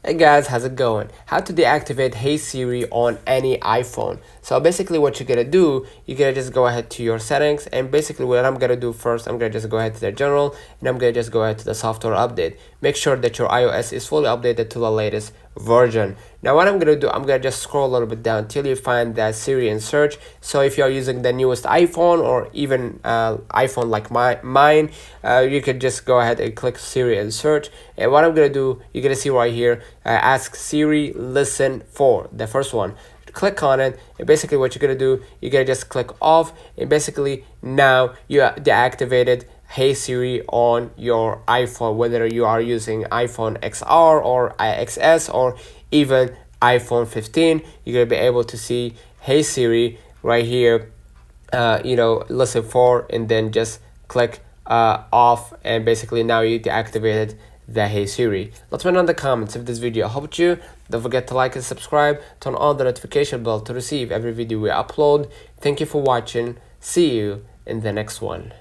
Hey guys, how's it going? How to deactivate Hey Siri on any iPhone. So basically what you're gonna do, you're gonna just go ahead to your settings, and basically what I'm gonna do first, I'm gonna just go ahead to the general, and I'm gonna just go ahead to the software update. Make sure that your iOS is fully updated to the latest version. Now what I'm gonna do, I'm gonna just scroll a little bit down till you find that Siri and search. So if you're using the newest iPhone or even iPhone like mine, you could just go ahead and click Siri and search. And what I'm gonna do, you're gonna see right here, ask Siri listen for the first one. Click on it, and basically what you're gonna do, you're gonna just click off, and basically now you deactivated Hey Siri on your iPhone, whether you are using iPhone XR or XS or even iPhone 15. You're gonna be able to see Hey Siri right here, listen for, and then just click off, and basically now you deactivated the Hey Siri. Let me know in the comments if this video helped you. Don't forget to like and subscribe, turn on the notification bell to receive every video we upload. Thank you for watching. See you in the next one.